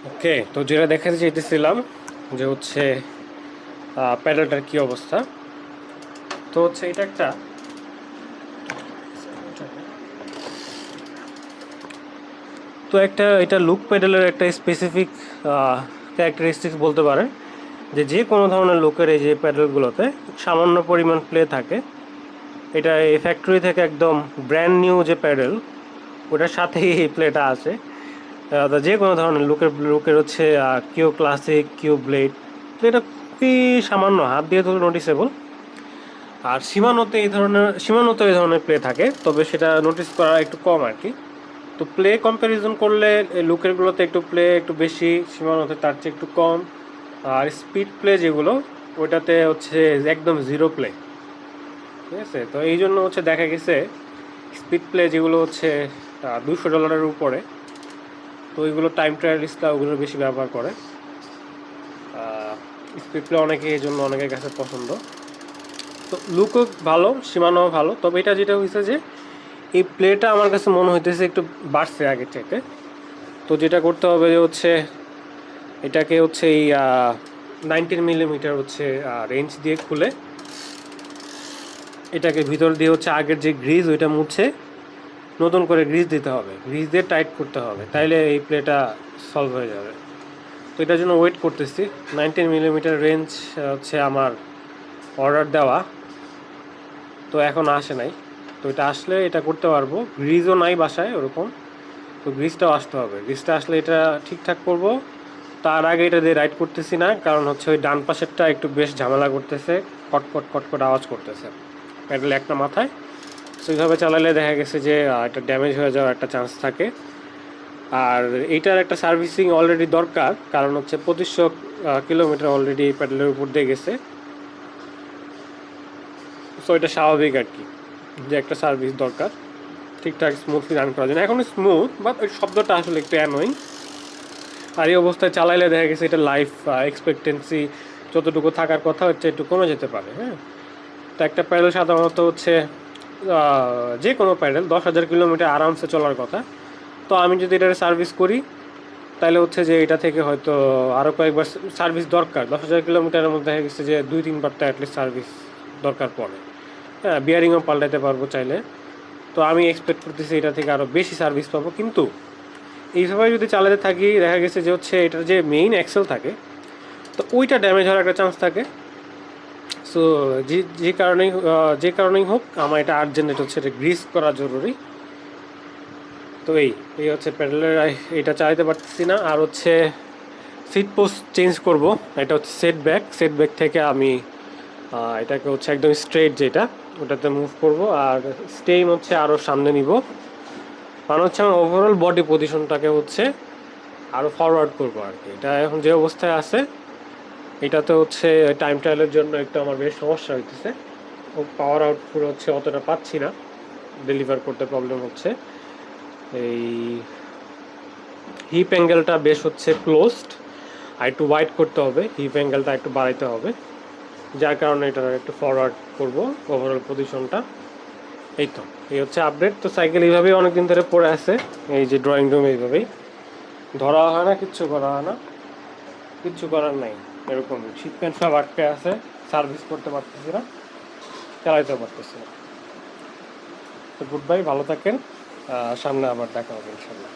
ওকে, তো যেটা দেখাতে চাইতেছিলাম যে হচ্ছে প্যাডেলটার কি অবস্থা। তো হচ্ছে এটা একটা এটা লুক প্যাডেলের একটা স্পেসিফিক ক্যারেক্টারিস্টিক্স বলতে পারেন যে যে কোনো ধরনের লুকের এই যে প্যাডেলগুলোতে সামান্য পরিমাণ প্লে থাকে। এটা এই ফ্যাক্টরি থেকে একদম ব্র্যান্ড নিউ যে প্যাডেল ওটার সাথেই এই প্লেটা আছে। তো যে কোনো ধরনের লুকের হচ্ছে কিউ ক্লাসিক, কিউ ব্লেড, তো এটা খুবই সামান্য হাত দিয়ে ধরে নোটিসেবল। আর সীমানোতে এই ধরনের প্লে থাকে, তবে সেটা নোটিস করা একটু কম আর কি। তো প্লে কম্প্যারিজন করলে লুকেরগুলোতে একটু প্লে একটু বেশি, সীমানোতে তার চেয়ে একটু কম। আর স্পিড প্লে যেগুলো ওইটাতে হচ্ছে একদম জিরো প্লে। ঠিক আছে, তো এই জন্য হচ্ছে দেখা গেছে স্পিড প্লে যেগুলো হচ্ছে $200 উপরে, তো ওইগুলো টাইম ট্রায়ালিস্টরা ওগুলো বেশি ব্যবহার করে। স্পিড প্লে অনেকে এই জন্য অনেকের কাছে পছন্দ। তো লুকও ভালো, সীমানাও ভালো, তবে এটা যেটা হয়েছে যে এই প্লেটা আমার কাছে মনে হইতেছে একটু বাড়ছে আগের থেকে। তো যেটা করতে হবে যে হচ্ছে এটাকে হচ্ছে এই 19 মিলিমিটার হচ্ছে রেঞ্জ দিয়ে খুলে এটাকে ভিতর দিয়ে হচ্ছে আগের যে গ্রিজ ওইটা মুছে নতুন করে গ্রিজ দিতে হবে, গ্রিজ দিয়ে টাইট করতে হবে, তাইলে এই প্লেটা সলভ হয়ে যাবে। তো এটার জন্য ওয়েট করতেছি। 19 মিলিমিটার রেঞ্জ হচ্ছে আমার অর্ডার দেওয়া, তো এখন আসে নাই। তো এটা আসলে এটা করতে পারবো। গ্রিজও নাই বাসায় ওরকম, তো গ্রিজটাও আসতে হবে। গ্রিজটা আসলে এটা ঠিকঠাক করব। তার আগে এটা দিয়ে রাইড করতেছি না, কারণ হচ্ছে ওই ডান পাশেরটা একটু বেশ ঝামেলা করতেছে, কটকট কটকট আওয়াজ করতেছে প্যাডেল একটা মাথায়। তো এইভাবে চালালে দেখা গেছে যে এটা ড্যামেজ হয়ে যাওয়ার একটা চান্স থাকে। আর এইটার একটা সার্ভিসিং অলরেডি দরকার, কারণ হচ্ছে 2500 কিলোমিটার অলরেডি প্যাডেলের উপর দিয়ে গেছে। সো এটা স্বাভাবিক আর কি যে একটা সার্ভিস দরকার ঠিকঠাক স্মুথলি রান করার জন্য। এখন স্মুথ, বাট ওই শব্দটা আসলে একটু অ্যানোয়িং। আর এই অবস্থায় চালাইলে দেখা গেছে এটা লাইফ এক্সপেক্টেন্সি যতটুকু থাকার কথা হচ্ছে একটু কমে যেতে পারে। হ্যাঁ, তো একটা প্যাডেল সাধারণত হচ্ছে যে কোনো প্যাডেল 10,000 কিলোমিটার আরামসে চলার কথা। তো আমি যদি এটার সার্ভিস করি তাহলে হচ্ছে যে এটা থেকে হয়তো আরও কয়েকবার সার্ভিস দরকার। 10,000 কিলোমিটারের মধ্যে দেখা গেছে যে 2-3 বার তো অ্যাটলিস্ট সার্ভিস দরকার পড়ে। হ্যাঁ, বিয়ারিংও পাল্টাতে পারবো চাইলে। তো আমি এক্সপেক্ট করতেছি এটা থেকে আরও বেশি সার্ভিস পাবো। কিন্তু এইভাবে যদি চালাতে থাকি দেখা গেছে যে হচ্ছে এটার যে মেইন অ্যাক্সেল থাকে, তো ওইটা ড্যামেজ হওয়ার একটা চান্স থাকে। সো যে কারণেই হোক আমার এটা আর্জেন্ট, এটা হচ্ছে এটা গ্রিস করা জরুরি। তো এই হচ্ছে প্যাডেলের এটা চালাতে পারতেছি না। আর হচ্ছে সিট পোস্ট চেঞ্জ করব। এটা হচ্ছে সেট ব্যাক থেকে আমি এটাকে হচ্ছে একদম স্ট্রেট যেটা ওটাতে মুভ করব। আর স্টেম হচ্ছে আরও সামনে নিব, কারণ হচ্ছে আমার ওভারঅল বডি পজিশনটাকে হচ্ছে আরও ফরওয়ার্ড করবো আর কি। এটা এখন যে অবস্থায় আছে এটাতে হচ্ছে টাইম ট্রায়ালের জন্য একটু আমার বেশ সমস্যা হইতেছে। ও পাওয়ার আউটপুট হচ্ছে অতটা পাচ্ছি না, ডেলিভার করতে প্রবলেম হচ্ছে। এই হিপ অ্যাঙ্গেলটা বেশ হচ্ছে ক্লোজড, আর একটু ওয়াইড করতে হবে, হিপ অ্যাঙ্গেলটা একটু বাড়াইতে হবে, যার কারণে এটা একটু ফরওয়ার্ড করব ওভারঅল পজিশনটা। এই হচ্ছে আপডেট। তো সাইকেল এইভাবেই অনেকদিন ধরে পড়ে আছে, এই যে ড্রয়িং রুম এইভাবেই ধরা হয় না, কিচ্ছু করা হয় না, কিচ্ছু করার নাই। এরকম শীত প্যান্ট সব আটকে আছে, সার্ভিস করতে পারতেছি না, চালাইতে পারতেছি না। তো গুড বাই, ভালো থাকেন, সামনে আবার দেখা হবে ইনশাল্লাহ।